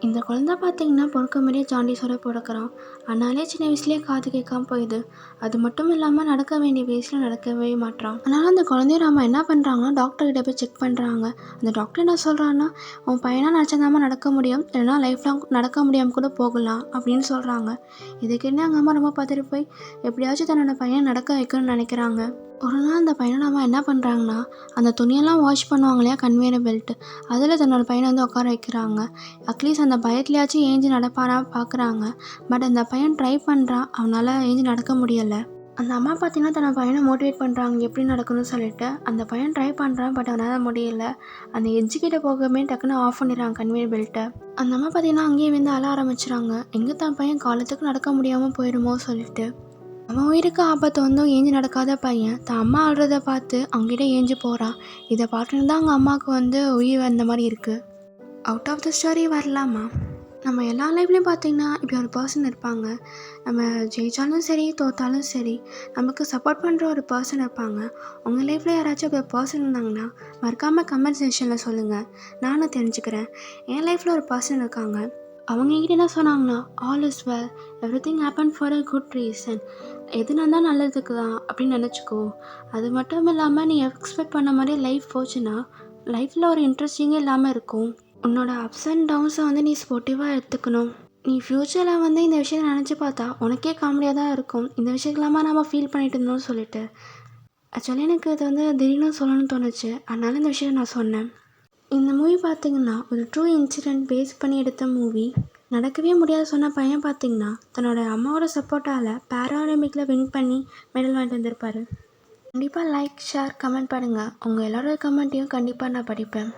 இந்த குழந்தை பார்த்தீங்கன்னா பொறுக்க மாரியே ஜாண்டிஸோட பொறக்குறான். அதனாலே சின்ன வயசுலேயே காது கேட்காம போயிடுது. அது மட்டும் இல்லாமல் நடக்க வேண்டிய வயசில் நடக்கவே மாட்றான். அதனால் அந்த குழந்தைய நம்ம என்ன பண்ணுறாங்கன்னா டாக்டர்கிட்ட போய் செக் பண்ணுறாங்க. அந்த டாக்டர் என்ன சொல்கிறான்னா, உன் பையனாக நினச்சதாம நடக்க முடியும், இல்லைனா லைஃப் லாங் நடக்க முடியாமல் கூட போகலாம் அப்படின்னு சொல்கிறாங்க. இதுக்கு என்ன எங்கள் அம்மா ரொம்ப பதறி போய் எப்படியாச்சும் தன்னோட பையனை நடக்க வைக்கணும்னு நினைக்கிறாங்க. ஒரு நாள் அந்த பையனோட அம்மா என்ன பண்ணுறாங்கன்னா, அந்த துணியெல்லாம் வாஷ் பண்ணுவாங்க இல்லையா, கன்வேயர் பெல்ட், அதில் தன்னோட பையனை வந்து உட்கார வைக்கிறாங்க. அட்லீஸ்ட் அந்த பயத்துலையாச்சும் ஏஞ்சி நடப்பானா பார்க்குறாங்க. பட் அந்த பையன் ட்ரை பண்ணுறான், அவனால் ஏஞ்சி நடக்க முடியலை. அந்த அம்மா பார்த்தீங்கன்னா தன்னோட பையனை மோட்டிவேட் பண்ணுறாங்க எப்படி நடக்கணும்னு சொல்லிட்டு. அந்த பையன் ட்ரை பண்ணுறான், பட் அவனால் முடியல. அந்த எட்ஜுக்கிட்ட போகவே டக்குன்னு ஆஃப் பண்ணிடுறாங்க கன்வேயர் பெல்ட்டை. அந்த அம்மா பார்த்தீங்கன்னா அங்கேயே வந்து அழ ஆரம்பிச்சிடுறாங்க. எங்கே தான் பையன் காலத்துக்கு நடக்க முடியாமல் போயிடுமோ சொல்லிட்டு. அவன் உயிருக்கு ஆபத்து வந்தும் ஏஞ்சி நடக்காத பையன் தான் அம்மா ஆடுறத பார்த்து அவங்ககிட்ட ஏஞ்சி போகிறான். இதை பார்த்துன்னு தான் அவங்க அம்மாவுக்கு வந்து உயிர் வந்த மாதிரி இருக்குது. அவுட் ஆஃப் த ஸ்டோரி வரலாமா? நம்ம எல்லா லைஃப்லேயும் பார்த்திங்கன்னா இப்படி ஒரு பர்சன் இருப்பாங்க. நம்ம ஜெயித்தாலும் சரி தோற்றாலும் சரி நமக்கு சப்போர்ட் பண்ணுற ஒரு பர்சன் இருப்பாங்க. உங்கள் லைஃப்பில் யாராச்சும் அப்படி ஒரு பர்சன் இருந்தாங்கன்னா மறக்காமல் கமெண்ட் செக்ஷனில் சொல்லுங்கள், நானும் தெரிஞ்சுக்கிறேன். என் லைஃப்பில் ஒரு பர்சன் இருக்காங்க. அவங்க என்கிட்ட என்ன சொன்னாங்கன்னா, all is well, every thing happen for a good reason. எது நடந்தால் நல்லதுக்கு தான் அப்படின்னு நினச்சிக்கோ. அது மட்டும் இல்லாமல் நீ எக்ஸ்பெக்ட் பண்ண மாதிரி லைஃப் போச்சுன்னா லைஃப்பில் ஒரு இன்ட்ரெஸ்டிங்கே இல்லாமல் இருக்கும். உன்னோட அப்ஸ் அண்ட் டவுன்ஸை வந்து நீ ஸ்போர்ட்டிவாக எடுத்துக்கணும். நீ ஃப்யூச்சரில் வந்து இந்த விஷயத்தை நினச்சி பார்த்தா உனக்கே காமெடியாக தான் இருக்கும். இந்த விஷயங்களாமல் நம்ம ஃபீல் பண்ணிட்டு இருந்தோம்னு சொல்லிட்டு. ஆக்சுவலி எனக்கு இது வந்து திடீர்னு சொல்லணும்னு தோணுச்சு, அதனால இந்த விஷயத்தை நான் சொன்னேன். இந்த மூவி பார்த்திங்கன்னா ஒரு ட்ரூ இன்சிடெண்ட் பேஸ் பண்ணி எடுத்த மூவி. நடக்கவே முடியாது சொன்ன பையன் பார்த்திங்கன்னா தன்னோட அம்மாவோட சப்போர்ட்டால் பேராலிம்பிக்கில் வின் பண்ணி மெடல் வாங்கிட்டு வந்திருப்பார். கண்டிப்பாக லைக், ஷேர், கமெண்ட் பண்ணுங்கள். உங்கள் எல்லோரோட கமெண்ட்டையும் கண்டிப்பாக நான் படிப்பேன்.